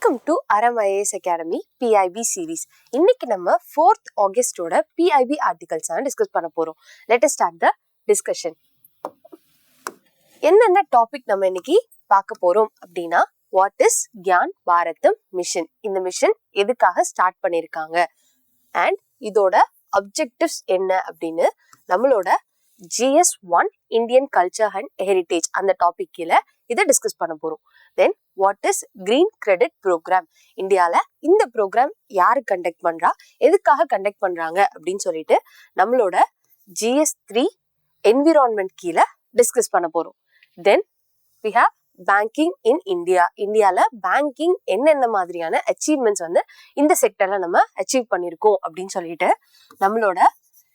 Welcome to Aram IAS academy PIB series. இன்னைக்கு நம்ம 4th ஆகஸ்டோட PIB ஆர்டிகல்ஸ் டிஸ்கஸ் பண்ண போறோம். Let us start the discussion. என்னென்ன டாபிக் நம்ம இன்னைக்கு பார்க்க போறோம் அப்படின்னா, what is Gyan Bharatam mission, இந்த மிஷன் எதுக்காக ஸ்டார்ட் பண்ணிருக்காங்க அண்ட் இதோட அப்ஜெக்டிவ்ஸ் என்ன அப்படின்னு நம்மளோட GS1 Indian culture and heritage அந்த டாபிக் கீழே இதை டிஸ்கஸ் பண்ண போறோம். Then what is green credit programme, இந்தியால இந்த ப்ரோக்ராம் யாரு கண்டக்ட் பண்றா, எதுக்காக கண்டக்ட் பண்றாங்க அப்படின்னு சொல்லிட்டு நம்மளோட GS3 என்விரான்மெண்ட் கீழே டிஸ்கஸ் பண்ண போறோம். Then we have banking in India, இந்தியால பேங்கிங் என்னென்ன மாதிரியான அச்சீவ்மெண்ட்ஸ் இந்த செக்டர்ல நம்ம அச்சீவ் பண்ணிருக்கோம் அப்படின்னு சொல்லிட்டு நம்மளோட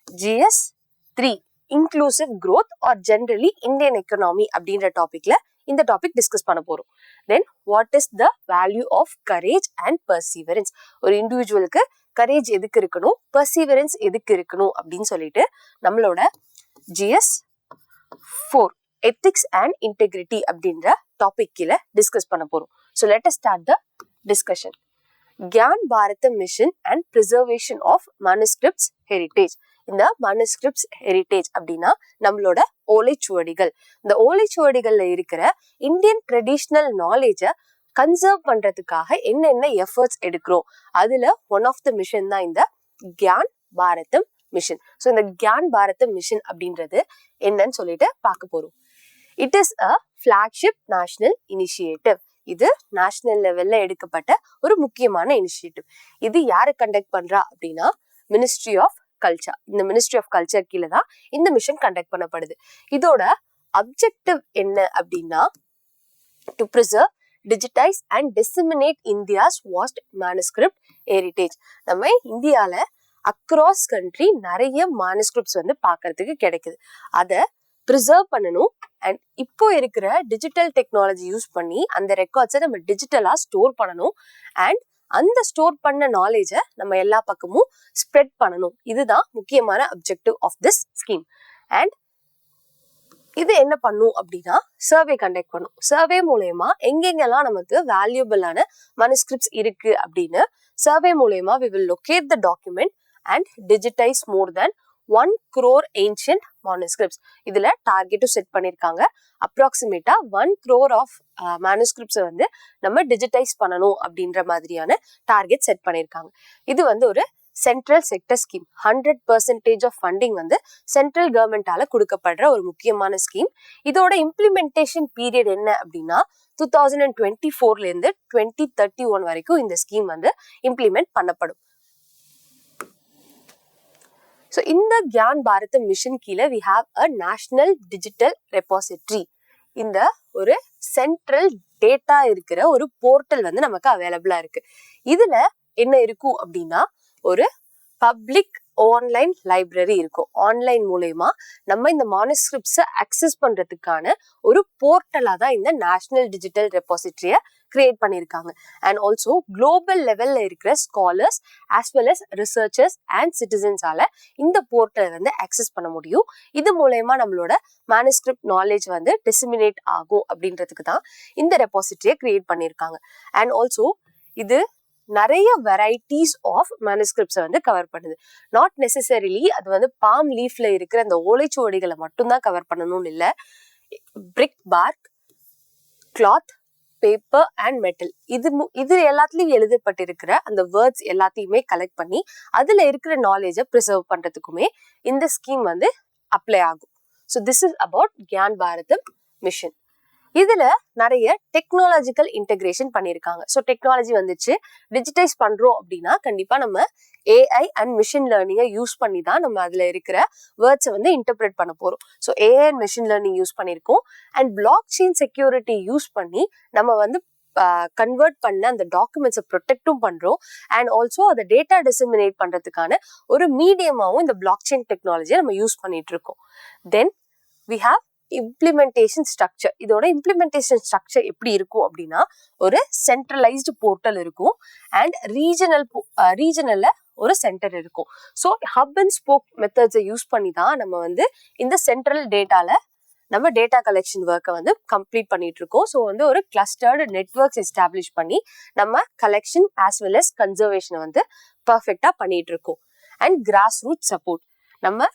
GS3 inclusive growth or generally Indian economy அப்படின்ற டாபிக்ல இந்த டாபிக் டிஸ்கஸ் பண்ண போறோம். Then what is the value of courage and perseverance, ஒரு இண்டிவிஜுவலுக்கு கரேஜ் எதுக்கு இருக்கணும், பர்சீவரன்ஸ் எதுக்கு இருக்கணும் அப்படின்னு சொல்லிட்டு நம்மளோட GS4 எத்திக்ஸ் அண்ட் இன்டெகிரிட்டி அப்படின்ற டாபிக் கீழே டிஸ்கஸ் பண்ண போறோம். So let us start the discussion. Gyan Bharatam mission and preservation of manuscripts heritage. இந்த manuscripts ஹெரிட்டேஜ் அப்படின்னா நம்மளோட ஓலைச்சுவடிகள். இந்த ஓலைச்சுவடிகள்ல இருக்கிற இந்தியன் ட்ரெடிஷ்னல் நாலேஜை கன்சர்வ் பண்றதுக்காக என்னென்ன எஃபர்ட்ஸ் எடுக்கிறோம், அதுல ஒன் ஆஃப் த மிஷன் தான் இந்த கியான் பாரதம் மிஷன். ஸோ இந்த கியான் பாரதம் மிஷன் அப்படின்றது என்னன்னு சொல்லிட்டு பார்க்க போறோம். It is a flagship national initiative. இது நேஷனல் லெவல்ல எடுக்கப்பட்ட ஒரு முக்கியமான இனிஷியேட்டிவ். இது யாரு கண்டக்ட் பண்றா அப்படின்னா மினிஸ்ட்ரி ஆஃப் கல்ச்சர். இந்த மினிஸ்ட்ரி ஆஃப் கல்ச்சர் கீழே தான் இந்த மிஷன் கண்டக்ட் பண்ணப்படுது. இதோட அப்ஜெக்டிவ் என்ன அப்படின்னா, to preserve, digitize and disseminate India's vast manuscript heritage. நம்ம இந்தியால அக்ராஸ் கண்ட்ரி நிறைய மேனுஸ்கிரிப்ட்ஸ் பார்க்கறதுக்கு கிடைக்குது. அதை ப்ரிசர்வ் பண்ணணும் அண்ட் இப்போ இருக்கிற டிஜிட்டல் டெக்னாலஜி யூஸ் பண்ணி அந்த ரெக்கார்ட்ஸை நம்ம டிஜிட்டலா ஸ்டோர் பண்ணணும் அண்ட் அந்த ஸ்டோர் பண்ண நாலேஜை நம்ம எல்லா பக்கமும் ஸ்ப்ரெட் பண்ணணும். இதுதான் முக்கியமான objective of this scheme. And இது என்ன பண்ணும் அப்படின்னா, சர்வே கண்டக்ட் பண்ணும். சர்வே மூலயமா எங்கெங்கெல்லாம் நமக்கு வேல்யூபிளான manuscripts இருக்கு அப்படின்னு சர்வே மூலயமா we will locate the document and digitize more than 1 crore ancient manuscripts. இதுல டார்கெட்டும் செட் பண்ணிருக்காங்க. அப்ராக்சிமேட்டா 1 crore ஆஃப் manuscripts நம்ம டிஜிட்டைஸ் பண்ணணும் அப்படின்ற மாதிரியான டார்கெட் செட் பண்ணிருக்காங்க. இது ஒரு central sector scheme. 100% of funding central கவர்மெண்டால கொடுக்கப்படுற ஒரு முக்கியமான ஸ்கீம். இதோட இம்ப்ளிமெண்டேஷன் பீரியட் என்ன அப்படின்னா 2024ல இருந்து 2031 வரைக்கும் இந்த ஸ்கீம் இம்ப்ளிமெண்ட் பண்ணப்படும். ஸோ இந்த கியான் பாரதம் மிஷன் கீழே we have a national digital repository. இந்த ஒரு சென்ட்ரல் டேட்டா இருக்கிற ஒரு போர்ட்டல் நமக்கு அவைலபிளா இருக்கு. இதுல என்ன இருக்கும் அப்படின்னா, ஒரு பப்ளிக் ஆன்லைன் லைப்ரரி இருக்கும். ஆன்லைன் மூலயமா நம்ம இந்த manuscripts அக்சஸ் பண்றதுக்கான ஒரு போர்ட்டலா தான் இந்த நேஷனல் டிஜிட்டல் ரெபாசிட்டரிய கிரியேட் பண்ணியிருக்காங்க. அண்ட் ஆல்சோ குளோபல் லெவல்ல இருக்கிற scholars as well as researchers and சிட்டிசன்ஸால இந்த போர்ட்டலை அக்சஸ் பண்ண முடியும். இது மூலயமா நம்மளோட manuscript நாலேஜ் டிசமினேட் ஆகும் அப்படின்றதுக்கு தான் இந்த ரெபாசிட்டரியை கிரியேட் பண்ணியிருக்காங்க. அண்ட் ஆல்சோ இது நிறைய வெரைட்டிஸ் ஆஃப் manuscripts கவர் பண்ணுது. நாட் நெசசரிலி அது பாம் லீஃப்ல இருக்கிற அந்த ஓலைச்சுவடிகளை மட்டும்தான் கவர் பண்ணணும்னு இல்லை. Brick, bark, cloth, paper and metal, இது எல்லாத்துலயும் எழுதப்பட்டிருக்கிற அந்த வேர்ட்ஸ் எல்லாத்தையுமே கலெக்ட் பண்ணி அதுல இருக்கிற நாலேஜை ப்ரிசர்வ் பண்றதுக்குமே இந்த ஸ்கீம் அப்ளை ஆகும். So this is about Gyan Bharatam mission. இதுல நிறைய டெக்னாலஜிக்கல் இன்டெகிரேஷன் பண்ணிருக்காங்க. ஸோ டெக்னாலஜி டிஜிட்டைஸ் பண்றோம் அப்படின்னா கண்டிப்பா நம்ம AI அண்ட் மிஷின் லேர்னிங்கை யூஸ் பண்ணி தான் நம்ம அதுல இருக்கிற வேர்ட்ஸை இன்டர்பிரேட் பண்ண போறோம். So AI and machine learning use பண்ணிருக்கோம் and blockchain security use பண்ணி நம்ம கன்வெர்ட் பண்ண அந்த டாக்குமெண்ட்ஸை ப்ரொடெக்டும் பண்றோம் அண்ட் ஆல்சோ அதை டேட்டா டிசமினேட் பண்றதுக்கான ஒரு மீடியமாவும் இந்த பிளாக் செயின் டெக்னாலஜியை நம்ம யூஸ் பண்ணிட்டு இருக்கோம். Then we have implementation structure. இதோட இம்ப்ளிமெண்டேஷன் ஸ்ட்ரக்சர் எப்படி இருக்கும் அப்படின்னா, ஒரு சென்ட்ரலைஸ்டு போர்ட்டல் இருக்கும் அண்ட் ரீஜனல்ல ஒரு சென்டர் இருக்கும். ஸோ ஹப் அண்ட் ஸ்போக் மெத்தட்ஸை யூஸ் பண்ணி தான் நம்ம இந்த சென்ட்ரல் டேட்டால நம்ம டேட்டா கலெக்ஷன் ஒர்க்கை வந்து கம்ப்ளீட் பண்ணிட்டு இருக்கோம். ஸோ வந்து ஒரு கிளஸ்டர்டு நெட்ஒர்க்ஸ் எஸ்டாப்ளிஷ் பண்ணி நம்ம கலெக்ஷன் ஆஸ் வெல் அஸ் கன்சர்வேஷனை வந்து பர்ஃபெக்டா பண்ணிட்டு இருக்கோம். அண்ட் கிராஸ் ரூட் சப்போர்ட், நம்ம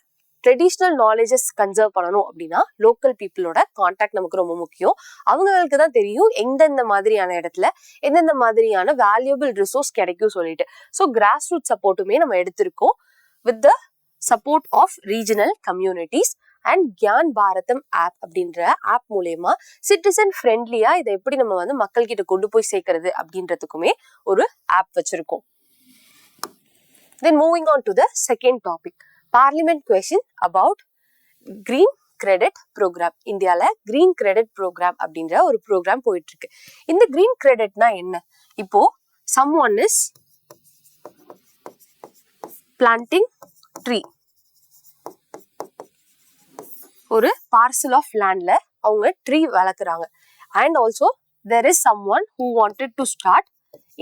ட்ரெடிஷ்னல் நாலேஜஸ் கன்சர்வ் பண்ணணும் அப்படின்னா லோக்கல் பீப்புளோட கான்டாக்ட் நமக்கு ரொம்ப முக்கியம். அவங்களுக்கு தான் தெரியும் எந்தெந்த மாதிரியான இடத்துல எந்தெந்த மாதிரியான வேல்யூபிள் ரிசோர்ஸ் கிடைக்கும் சொல்லிட்டு. ஸோ கிராஸ் ரூட் சப்போர்ட்டுமே நம்ம எடுத்திருக்கோம் with the support of regional communities. And Gyan Bharatam app அப்படின்ற ஆப் மூலயமா சிட்டிசன் ஃப்ரெண்ட்லியா இதை எப்படி நம்ம வந்து மக்கள் கிட்ட கொண்டு போய் சேர்க்கறது அப்படின்றதுக்குமே ஒரு ஆப் வச்சிருக்கோம். Then moving on to the second topic, Parliament question about Green Credit Program. இந்தியால Green Credit Program அப்படின்ற ஒரு ப்ரோக்ராம் போயிட்டு இருக்கு. இந்த Green Creditனா என்ன? இப்போ someone is planting tree. ஒரு பார்சல் ஆஃப் லேண்ட்ல அவங்க ட்ரீ வளர்க்குறாங்க. And also there is someone who wanted to start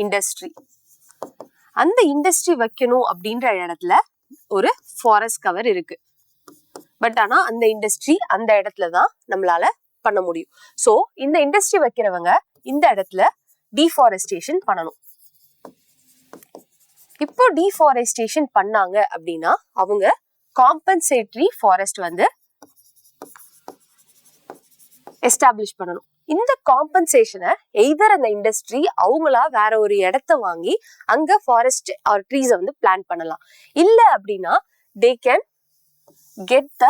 industry. அந்த இண்டஸ்ட்ரி வைக்கணும் அப்படின்ற இடத்துல ஒரு ஃபாரஸ்ட் கவர் இருக்கு. பட் ஆனா அந்த இண்டஸ்ட்ரி அந்த இடத்துல தான் நம்மளால பண்ண முடியும். ஸோ இந்த இண்டஸ்ட்ரி வைக்கிறவங்க இந்த இடத்துல டீஃபாரஸ்டேஷன் பண்ணணும். இப்போ டீஃபாரஸ்டேஷன் பண்ணாங்க அப்படின்னா அவங்க காம்பன்சேட்டரி ஃபாரஸ்ட் வந்து எஸ்டாப்ளிஷ் பண்ணணும். இந்த காம்பன்சேஷனை எய்தர் அந்த இண்டஸ்ட்ரி அவங்களா வேற ஒரு இடத்த வாங்கி அங்க ஃபாரஸ்ட் ஆர் ட்ரீஸை வந்து பிளான் பண்ணலாம். இல்ல அப்படின்னா they can get the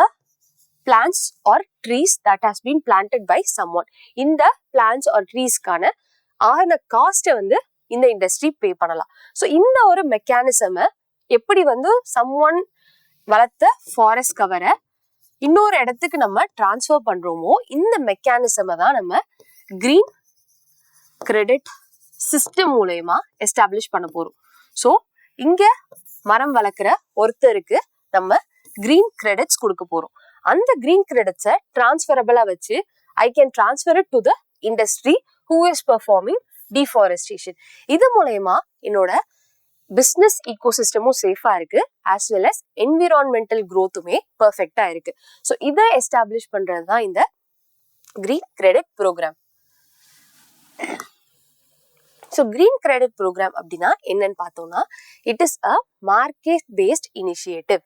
plans or trees that has been planted by someone. இந்த பிளான்ஸ் ஆர் ட்ரீஸ்க்கான ஆன காஸ்ட்டை வந்து இந்த இண்டஸ்ட்ரி பே பண்ணலாம். ஸோ இந்த ஒரு மெக்கானிசமை எப்படி வந்து சம்ஒன் வளர்த்த ஃபாரஸ்ட் கவரை இன்னொரு இடத்துக்கு நம்ம டிரான்ஸ்ஃபர் பண்றோமோ இந்த மெக்கானிசமை தான் நம்ம கிரீன் கிரெடிட் சிஸ்டம் மூலயமா எஸ்டாப்ளிஷ் பண்ண போறோம். ஸோ இங்க மரம் வளர்க்குற ஒருத்தருக்கு நம்ம கிரீன் கிரெடிட்ஸ் கொடுக்க போறோம். அந்த கிரீன் கிரெடிட்ஸை டிரான்ஸ்ஃபரபிளா வச்சு I can transfer it to the industry who is performing deforestation. இது மூலயமா என்னோட பிஸ்னஸ் ஈகோசிஸ்டமும் சேஃபா இருக்கு, ஆஸ் வெல் அஸ் என்விரான்மெண்டல் க்ரோத்துமே பர்ஃபெக்டா இருக்கு. ஸோ இதை எஸ்டாப்ளிஷ் பண்றது தான் இந்த green credit programme. So green credit programme அப்படின்னா என்னன்னு பார்த்தோம்னா it is a market based initiative.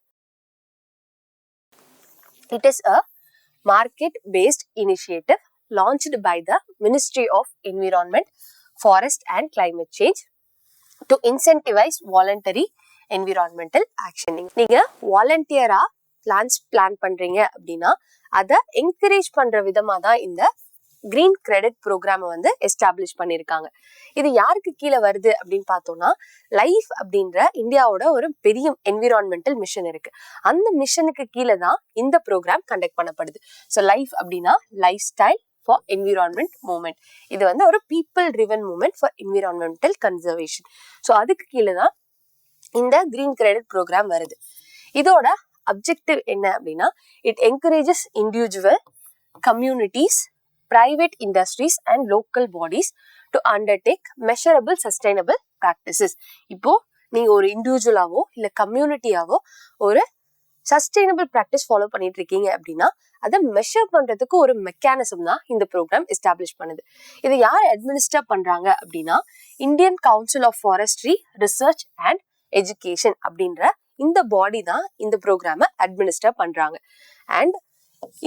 It is a market based initiative launched by the Ministry of Environment, Forest and Climate Change to incentivize voluntary environmental action. நீங்க வாலண்டியரா plan பண்றீங்க அப்படின்னா அதை encourage பண்ற விதமா தான் இந்த கிரீன் கிரெடிட் ப்ரோக்ராம் வந்து establish பண்ணியிருக்காங்க. இது யாருக்கு கீழே வருது அப்படின்னு பார்த்தோம்னா லைஃப் அப்படின்ற இந்தியாவோட ஒரு பெரிய என்விரான்மெண்டல் மிஷன் இருக்கு. அந்த மிஷனுக்கு கீழே தான் இந்த ப்ரோக்ராம் கண்டக்ட் பண்ணப்படுது. ஸோ லைஃப் அப்படின்னா life style for environment movement. இது வந்து ஒரு people driven movement for environmental conservation. So அதுக்கு கீழே தான் இந்த கிரீன் கிரெடிட் ப்ரோக்ராம் வருது. இதோட அப்ஜெக்டிவ் என்ன அப்படின்னா it encourages individual communities, private industries and local bodies to undertake measurable sustainable practices. இப்போ நீங்க ஒரு இண்டிவிஜுவலாவோ இல்ல கம்யூனிட்டியாவோ ஒரு சஸ்டைனபிள் ப்ராக்டிஸ் ஃபாலோ பண்ணிட்டு இருக்கீங்க அப்படின்னா அதை மெஷர் பண்றதுக்கு ஒரு மெக்கானிசம் தான் இந்த ப்ரோக்ராம் எஸ்டாப்ளிஷ் பண்ணுது. இதை யார் அட்மினிஸ்டர் பண்றாங்க அப்படின்னா Indian council of forestry research and education அப்படின்ற இந்த பாடி தான் இந்த ப்ரோக்ராமை அட்மினிஸ்டர் பண்றாங்க. அண்ட்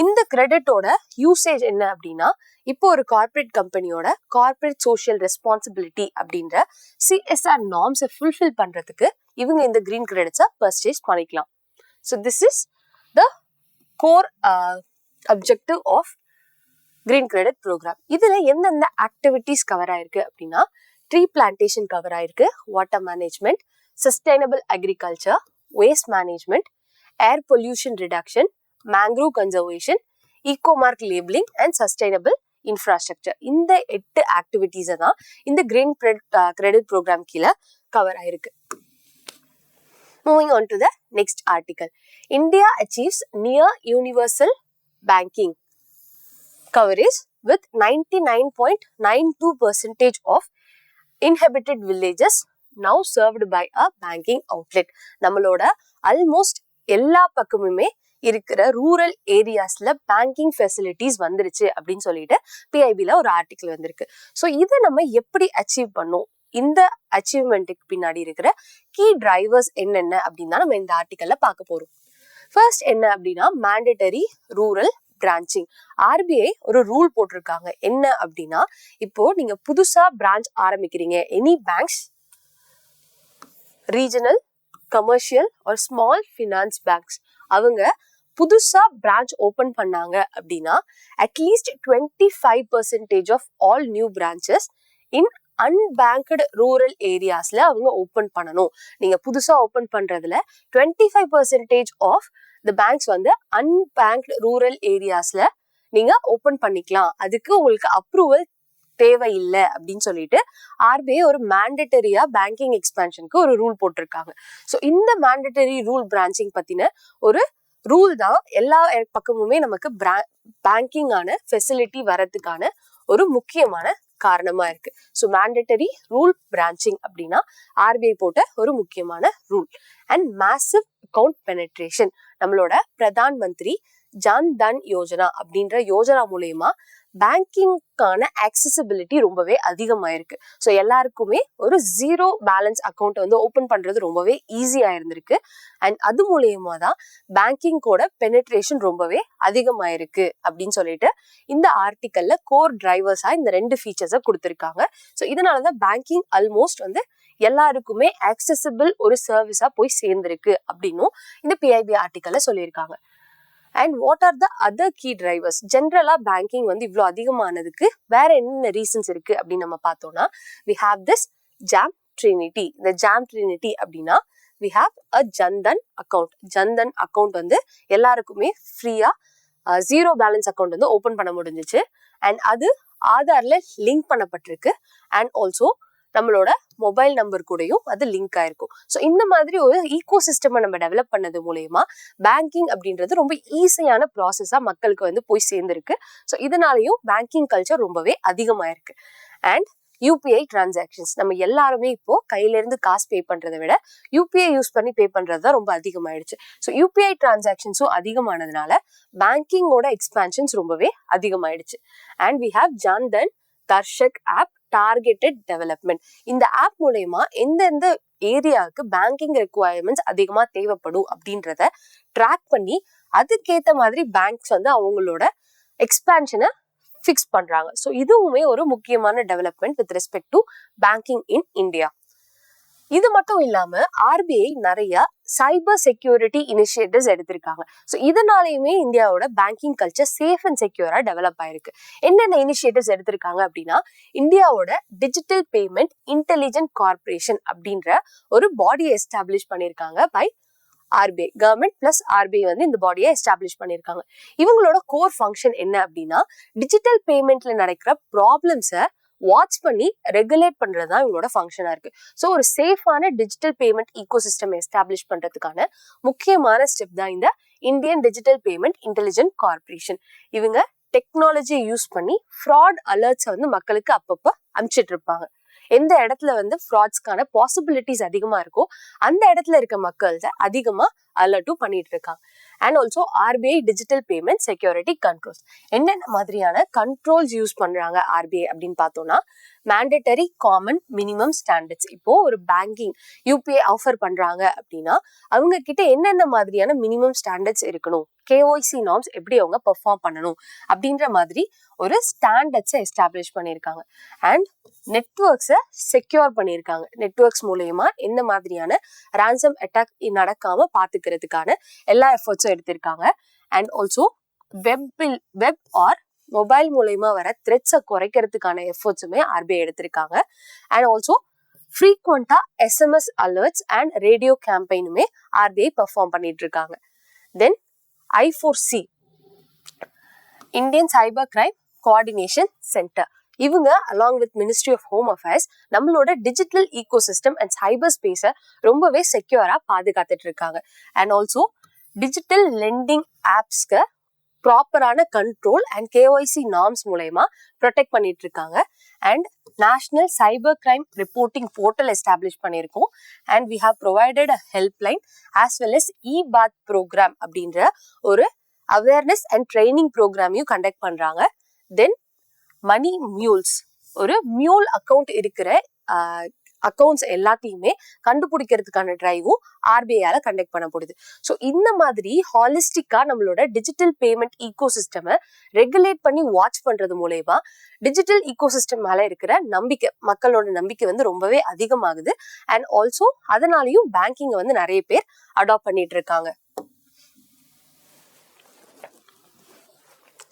இந்த கிரெடிட்டோட யூசேஜ் என்ன அப்படின்னா இப்போ ஒரு கார்பரேட் கம்பெனியோட கார்பரேட் சோஷியல் ரெஸ்பான்சிபிலிட்டி அப்படின்ற சிஎஸ்ஆர் நார்ம்ஸை ஃபுல்ஃபில் பண்றதுக்கு இவங்க இந்த கிரீன் கிரெடிட்ஸை பர்ச்சேஸ் பண்ணிக்கலாம். So this is the core objective of green credit programme. இதுல எந்தெந்த ஆக்டிவிட்டிஸ் கவர் ஆயிருக்கு அப்படின்னா ட்ரீ பிளான்டேஷன் கவர் ஆயிருக்கு, water management, sustainable agriculture, waste management, air pollution reduction, mangrove conservation, ecomark labelling and sustainable infrastructure. இந்த 8 ஆக்டிவிட்டிஸை தான் இந்த green credit programme கீழே கவர் ஆயிருக்கு. Moving on to the next article. India achieves near universal banking coverage with 99.92% of inhabited villages now served by a banking outlet. நம்மளோட almost எல்லா பக்கமுமே இருக்கிற ரூரல் ஏரியாஸ்ல பேங்கிங் ஃபெசிலிட்டிஸ் வந்துருச்சு அப்படின்னு சொல்லிட்டு பிஐபில ஒரு ஆர்டிகிள் வந்திருக்கு. ஸோ இதை நம்ம எப்படி அச்சீவ் பண்ணோம், இந்த அச்சீவ்மெண்ட்டுக்கு பின்னாடி இருக்கிற கீ டிரைவர்ஸ் என்னென்ன அப்படின்னு தான் நம்ம இந்த ஆர்டிகல்ல பார்க்க போறோம். ஃபர்ஸ்ட் என்ன அப்படின்னா மேண்டேட்டரி ரூரல் பிரான்ச்சிங். ஆர்பிஐ ஒரு ரூல் போட்டிருக்காங்க. என்ன அப்படின்னா, இப்போ நீங்க புதுசா பிரான்ச் ஆரம்பிக்கிறீங்க, any banks, regional, commercial or small finance banks, அவங்க புதுசா பிரான்ச் ஓபன் பண்ணாங்க அப்படின்னா at least 25% of all new branches in unbanked rural ஏரியாஸ்ல அவங்க ஓபன் பண்ணணும். நீங்க புதுசா ஓபன் பண்றதுல 25% ஆஃப் த பேங்க்ஸ் வந்து அன்பேங்க்டு ரூரல் ஏரியாஸ்ல நீங்க ஓபன் பண்ணிக்கலாம். அதுக்கு உங்களுக்கு அப்ரூவல் தேவையில்லை அப்படின்னு சொல்லிட்டு ஆர்பிஐ ஒரு மேண்டேட்டரியா பேங்கிங் எக்ஸ்பான்ஷனுக்கு ஒரு ரூல் போட்டிருக்காங்க. ஸோ இந்த மேண்டேட்டரி ரூல் பிரான்ச்சிங் பத்தின ஒரு ரூல் தான் எல்லா பக்கமுமே நமக்கு பேங்கிங்கான ஃபெசிலிட்டி வரதுக்கான ஒரு முக்கியமான காரணமா இருக்கு. ஸோ மேண்டேட்டரி ரூல் பிரான்ச்சிங் அப்படின்னா ஆர்பிஐ போட்ட ஒரு முக்கியமான rule. And massive account penetration. நம்மளோட பிரதான் மந்திரி ஜன் தன் யோஜனா அப்படின்ற யோஜனா மூலயமா பேங்கிங்கான ஆக்சசிபிலிட்டி ரொம்பவே அதிகமாயிருக்கு. ஸோ எல்லாருக்குமே ஒரு 0 பேலன்ஸ் அக்கௌண்ட் வந்து ஓபன் பண்றது ரொம்பவே ஈஸியா இருந்திருக்கு. அண்ட் அது மூலயமா தான் பேங்கிங்கோட பெனட்ரேஷன் ரொம்பவே அதிகமாயிருக்கு அப்படின்னு சொல்லிட்டு இந்த ஆர்டிக்கல்ல கோர் டிரைவர்ஸா இந்த 2 ஃபீச்சர்ஸை கொடுத்திருக்காங்க. ஸோ இதனாலதான் பேங்கிங் ஆல்மோஸ்ட் வந்து எல்லாருக்குமே ஆக்சசிபிள் ஒரு சர்வீஸா போய் சேர்ந்திருக்கு அப்படின்னும் இந்த பிஐபி ஆர்டிக்கல்ல சொல்லியிருக்காங்க. And what are the other key drivers? ஜென்ரலா பேங்கிங் வந்து இவ்வளோ அதிகமானதுக்கு வேற என்னென்ன ரீசன்ஸ் இருக்கு அப்படின்னு நம்ம பார்த்தோம்னா, we have this JAM trinity. இந்த ஜாம் ட்ரினிட்டி அப்படின்னா we have a Jan Dhan account. Jan Dhan account வந்து எல்லாருக்குமே ஃப்ரீயா 0 பேலன்ஸ் அக்கௌண்ட் வந்து ஓபன் பண்ண முடிஞ்சிச்சு. அண்ட் அது ஆதார்ல லிங்க் பண்ணப்பட்டிருக்கு. அண்ட் ஆல்சோ நம்மளோட மொபைல் நம்பர் கூடயும் அது லிங்க் ஆயிருக்கும். ஸோ இந்த மாதிரி ஒரு ஈகோ சிஸ்டம் நம்ம டெவலப் பண்ணது மூலயமா பேங்கிங் அப்படின்றது ரொம்ப ஈஸியான ப்ராசஸா மக்களுக்கு வந்து போய் சேர்ந்திருக்கு. ஸோ இதனாலையும் பேங்கிங் கல்ச்சர் ரொம்பவே அதிகமாயிருக்கு. அண்ட் யூபிஐ டிரான்சாக்ஷன்ஸ், நம்ம எல்லாருமே இப்போ கையில இருந்து காசு பே பண்றதை விட யூபிஐ யூஸ் பண்ணி பே பண்றது தான் ரொம்ப அதிகமாயிடுச்சு. ஸோ யூபிஐ டிரான்சாக்ஷன்ஸும் அதிகமானதுனால பேங்கிங்கோட எக்ஸ்பான்ஷன்ஸ் ரொம்பவே அதிகமாயிடுச்சு. And we have Jan Dhan Darshak app targeted development. இந்த ஆப் மூலயமா எந்தெந்த ஏரியாவுக்கு பேங்கிங் ரெக்குவயர்மெண்ட்ஸ் அதிகமா தேவைப்படும் அப்படின்றத ட்ராக் பண்ணி அதுக்கேற்ற மாதிரி பேங்க்ஸ் வந்து அவங்களோட எக்ஸ்பான்ஷனை ஃபிக்ஸ் பண்றாங்க. ஸோ இதுவுமே ஒரு முக்கியமான development with respect to banking in India. இது மட்டும் இல்லாம ஆர்பிஐ நிறைய சைபர் செக்யூரிட்டி இனிஷியேட்டிவ்ஸ் எடுத்திருக்காங்க. ஸோ இதனாலையுமே இந்தியாவோட பேங்கிங் கல்ச்சர் சேஃப் அண்ட் செக்யூரா டெவலப் ஆயிருக்கு. என்னென்ன இனிஷியேட்டிவ்ஸ் எடுத்திருக்காங்க அப்படின்னா, இந்தியாவோட டிஜிட்டல் பேமெண்ட் இன்டெலிஜென்ட் கார்பரேஷன் அப்படின்ற ஒரு பாடியை எஸ்டாப்ளிஷ் பண்ணியிருக்காங்க by RBI. Government plus RBI வந்து இந்த பாடியை எஸ்டாப்ளிஷ் பண்ணியிருக்காங்க. இவங்களோட கோர் ஃபங்க்ஷன் என்ன அப்படின்னா, டிஜிட்டல் பேமெண்ட்ல நடக்கிற ப்ராப்ளம்ஸை வாட்ச் பண்ணி ரெகுலேட் பண்றதுதான் இவங்களோட ஃபங்க்ஷனா இருக்கு. ஸோ ஒரு சேஃபான digital payment ecosystem establish பண்றதுக்கான முக்கியமான ஸ்டெப் தான் இந்த Indian digital payment intelligent corporation. இவங்க டெக்னாலஜியை யூஸ் பண்ணி ஃப்ராட் அலர்ட்ஸை வந்து மக்களுக்கு அப்பப்போ அனுப்பிச்சிட்டு இருப்பாங்க. எந்த இடத்துல வந்து ஃப்ராட்ஸ்க்கான பாசிபிலிட்டிஸ் அதிகமா இருக்கோ அந்த இடத்துல இருக்க மக்கள்கிட்ட அதிகமா அலர்ட்டும் பண்ணிட்டு இருக்காங்க. And also RBI digital payment security controls. என்னென்ன மாதிரியான கண்ட்ரோல்ஸ் யூஸ் பண்றாங்க ஆர்பிஐ அப்படின்னு பார்த்தோம்னா, மேண்டேட்டரி காமன் மினிமம் ஸ்டாண்டர்ட்ஸ். இப்போ ஒரு பேங்கிங் யூபிஐ ஆஃபர் பண்றாங்க அப்படின்னா அவங்க கிட்ட என்னென்ன மாதிரியான மினிமம் ஸ்டாண்டர்ட்ஸ் இருக்கணும், கேஒய்சி நார்ம்ஸ் எப்படி அவங்க பெர்ஃபார்ம் பண்ணணும் அப்படின்ற மாதிரி ஒரு ஸ்டாண்டர்ட்ஸை எஸ்டாப்ளிஷ் பண்ணியிருக்காங்க. அண்ட் நெட்வொர்க்ஸை செக்யூர் பண்ணியிருக்காங்க. நெட்வொர்க்ஸ் மூலயமா எந்த மாதிரியான ரான்சம் அட்டாக் நடக்காம பாத்துக்கிறதுக்கான எல்லா எஃபர்ட்ஸும் எடுத்திருக்காங்க. And also web or mobile மூலயமா வர த்ரெட்ஸை குறைக்கிறதுக்கான எஃபர்ட்ஸுமே ஆர்பிஐ எடுத்திருக்காங்க. அண்ட் ஆல்சோ ஃப்ரீக்வெண்டா SMS அலர்ட்ஸ் அண்ட் ரேடியோ கேம்பெயினுமே ஆர்பிஐ பெர்ஃபார்ம் பண்ணிட்டு இருக்காங்க. Then I4C, Indian cyber crime coordination centre. இவங்க along with ministry of home affairs நம்மளோட digital ecosystem and cyber ஸ்பேஸை ரொம்பவே செக்யூரா பாதுகாத்துட்டு இருக்காங்க. அண்ட் ஆல்சோ டிஜிட்டல் லெண்டிங் ஆப்ஸ்க்கு ப்ராப்பரான கண்ட்ரோல் அண்ட் கேஒய்சி நார்ம்ஸ் மூலயமா ப்ரொடெக்ட் பண்ணிட்டு இருக்காங்க. and National Cyber Crime Reporting Portal establish பண்ணியிருக்கோம். And we have provided a helpline as well as e-bath program அப்படின்ற ஒரு awareness and training programையும் கண்டக்ட் பண்றாங்க. Then மணி mules, ஒரு மியூல் அக்கௌண்ட் இருக்கிற அக்கௌண்ட்ஸ் எல்லாத்தையுமே கண்டுபிடிக்கிறதுக்கான டிரைவும் ஆர்பிஐயால கண்டக்ட் பண்ணப்படுது. ஸோ இந்த மாதிரி ஹாலிஸ்டிக்கா நம்மளோட டிஜிட்டல் பேமெண்ட் ஈகோ சிஸ்டமை ரெகுலேட் பண்ணி வாட்ச் பண்றது மூலயமா டிஜிட்டல் ஈகோ சிஸ்டம் மேல இருக்கிற நம்பிக்கை, மக்களோட நம்பிக்கை வந்து ரொம்பவே அதிகமாகுது. அண்ட் ஆல்சோ அதனாலையும் பேங்கிங்கை வந்து நிறைய பேர் அடாப்ட் பண்ணிட்டு இருக்காங்க.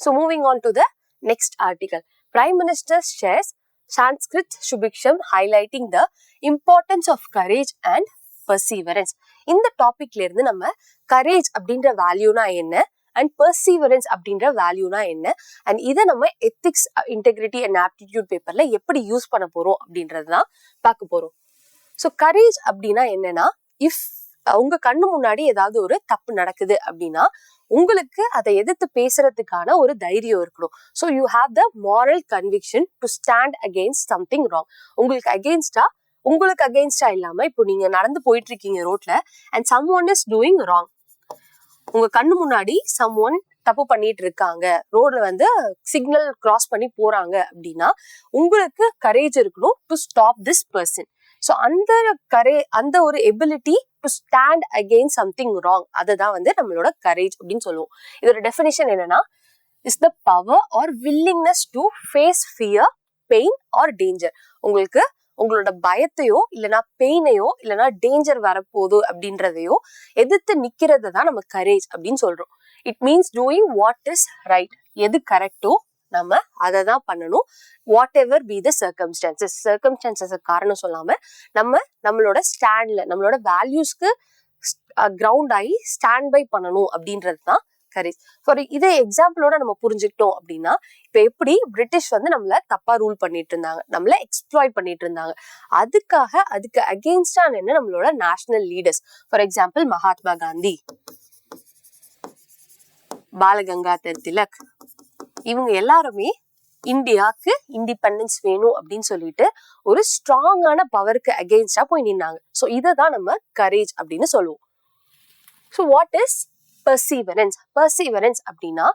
So moving on to the next article. Prime Minister shares Sanskrit Shubhiksham highlighting the importance of courage and perseverance. இந்த டாபிக்ல இருந்து நம்ம கரேஜ் அப்படின்ற வேல்யூனா என்ன அண்ட் பெர்சீவரன்ஸ் அப்படின்ற வேல்யூனா என்ன அண்ட் இதை நம்ம எத்திக்ஸ், இன்டெகிரிட்டி அண்ட் ஆப்டிடியூட் பேப்பர்ல எப்படி யூஸ் பண்ண போறோம் அப்படின்றது தான் பார்க்க போறோம். ஸோ கரேஜ் அப்படின்னா என்னன்னா, இஃப் உங்க கண்ணு முன்னாடி ஏதாவது ஒரு தப்பு நடக்குது அப்படின்னா உங்களுக்கு அதை எதிர்த்து பேசுறதுக்கான ஒரு தைரியம் இருக்கணும். So you have the moral conviction to stand against something wrong. உங்களுக்கு அகெயின்ஸ்டா இல்லாம இப்போ நீங்க நடந்து போயிட்டு இருக்கீங்க ரோட்ல and someone is doing wrong. உங்க கண்ணு முன்னாடி சம் ஒன் தப்பு பண்ணிட்டு இருக்காங்க, ரோட்ல வந்து சிக்னல் கிராஸ் பண்ணி போறாங்க அப்படின்னா உங்களுக்கு கரேஜ் இருக்கணும் to stop this person. So அந்த ஒரு ability to stand against something wrong, அதுதான் வந்து நம்மளோட கரேஜ் அப்படின்னு சொல்லுவோம். இதோட டெஃபினிஷன் என்னன்னா, is the power or willingness to face fear, pain or danger. உங்களுக்கு உங்களோட பயத்தையோ இல்லைன்னா பெயினையோ இல்லைன்னா டேஞ்சர் வரப்போகுது அப்படின்றதையோ எதிர்த்து நிக்கிறது தான் நம்ம கரேஜ் அப்படின்னு சொல்றோம். It means doing what is right. எது கரெக்டோ நம்ம அதை தான் பண்ணணும். What ever be the circumstances காரணம் சொல்லாம நம்மளோட ஸ்டாண்ட்ல, நம்மளோட வேல்யூஸ்க்கு கிரவுண்ட் ஆகி ஸ்டாண்ட் பை பண்ணணும் அப்படின்றது தான் கரேஜ். ஃபார் இதே எக்ஸாம்பிளோட நம்ம புரிஞ்சுக்கிட்டோம் அப்படின்னா, இப்ப எப்படி பிரிட்டிஷ் வந்து நம்மள தப்பா ரூல் பண்ணிட்டு இருந்தாங்க, நம்மள எக்ஸ்ப்ளாய்ட் பண்ணிட்டு இருந்தாங்க, அதுக்கு அகெயின்ஸ்டா என்ன நம்மளோட national leaders, for example Mahatma Gandhi, Balagangadhar Tilak, இவங்க எல்லாருமே இந்தியாவுக்கு இண்டிபெண்டன்ஸ் வேணும் அப்படின்னு சொல்லிட்டு ஒரு ஸ்ட்ராங்கான பவருக்கு அகெயின்ஸ்டா போய் நின்னாங்க. ஸோ இதை தான் நம்ம கரேஜ் அப்படின்னு சொல்லுவோம். ஸோ வாட் இஸ் பெர்சீவரன்ஸ் அப்படின்னா,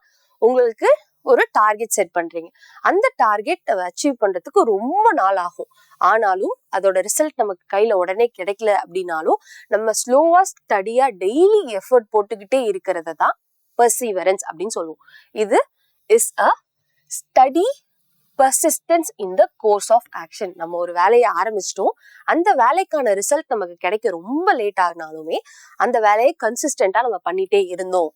உங்களுக்கு ஒரு டார்கெட் செட் பண்றீங்க, அந்த டார்கெட் அச்சீவ் பண்றதுக்கு ரொம்ப நாள் ஆகும், ஆனாலும் அதோட ரிசல்ட் நமக்கு கையில உடனே கிடைக்கல அப்படின்னாலும் நம்ம ஸ்லோவா ஸ்டடியா டெய்லி எஃபர்ட் போட்டுக்கிட்டே இருக்கிறத தான் பெர்சீவரன்ஸ் அப்படின்னு சொல்லுவோம். இது is a study persistence in the course of action. நம்ம ஒரு வேலையை ஆரம்பிச்சிட்டோம், அந்த வேலைக்கான ரிசல்ட் நமக்கு கிடைக்க ரொம்ப லேட் ஆகினாலுமே அந்த வேலையை கன்சிஸ்டண்டா நம்ம பண்ணிட்டே இருந்தோம்.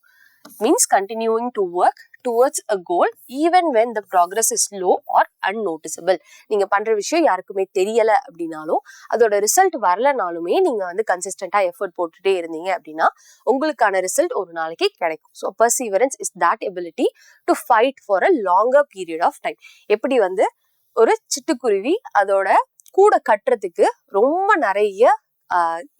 Means continuing to work towards a goal even when the progress is slow or unnoticeable. நீங்க பண்ற விஷயம் யாருக்குமே தெரியல அப்படின்னாலும் அதோட ரிசல்ட் வரலனாலுமே நீங்க வந்து கன்சிஸ்டண்டா எஃபர்ட் போட்டுட்டே இருந்தீங்க அப்படின்னா உங்களுக்கான ரிசல்ட் ஒரு நாளைக்கு கிடைக்கும். So perseverance is that ability to fight for a longer period of time. எப்படி வந்து ஒரு சிட்டுக்குருவி அதோட கூட கட்டுறதுக்கு ரொம்ப நிறைய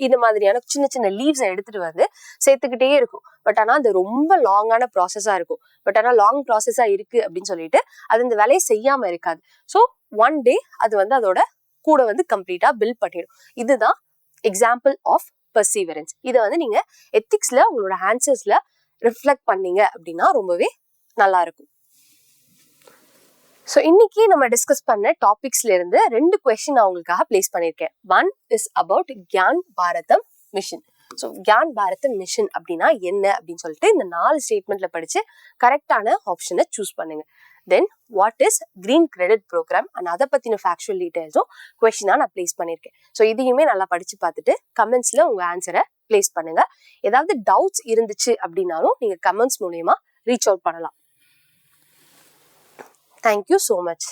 இந்த மாதிரியான சின்ன சின்ன லீவ்ஸை எடுத்துட்டு வந்து சேர்த்துக்கிட்டே இருக்கும், பட் ஆனா அது ரொம்ப லாங்கான ப்ராசஸா இருக்கும், பட் ஆனா லாங் ப்ராசஸா இருக்கு அப்படின்னு சொல்லிட்டு அது இந்த வேலையை செய்யாம இருக்காது. ஸோ ஒன் டே அது வந்து அதோட கூட வந்து கம்ப்ளீட்டா பில்ட் பண்ணிடும். இதுதான் எக்ஸாம்பிள் ஆஃப் பெர்சீவரன்ஸ். இதை வந்து நீங்க எத்திக்ஸ்ல உங்களோட ஆன்சர்ஸ்ல ரிஃப்ளெக்ட் பண்ணீங்க அப்படின்னா ரொம்பவே நல்லா இருக்கும். ஸோ இன்னைக்கு நம்ம டிஸ்கஸ் பண்ண டாபிக்ஸ்ல இருந்து 2 கொஸ்டின் நான் உங்களுக்காக பிளேஸ் பண்ணியிருக்கேன். One is about Gyan Bharatam mission. So Gyan Bharatam mission அப்படின்னா என்ன அப்படின்னு சொல்லிட்டு இந்த 4 ஸ்டேட்மெண்ட்ல படிச்சு கரெக்டான ஆப்ஷனை சூஸ் பண்ணுங்க. Then what is green credit programme and அதை பத்தின ஃபேக்சுவல் டீடைல்ஸும் கொஸ்டினா நான் பிளேஸ் பண்ணியிருக்கேன். ஸோ இதையுமே நல்லா படிச்சு பார்த்துட்டு கமெண்ட்ஸ்ல உங்க ஆன்சரை பிளேஸ் பண்ணுங்க. ஏதாவது டவுட்ஸ் இருந்துச்சு அப்படின்னாலும் நீங்க கமெண்ட்ஸ் மூலமா ரீச் அவுட் பண்ணலாம். Thank you so much.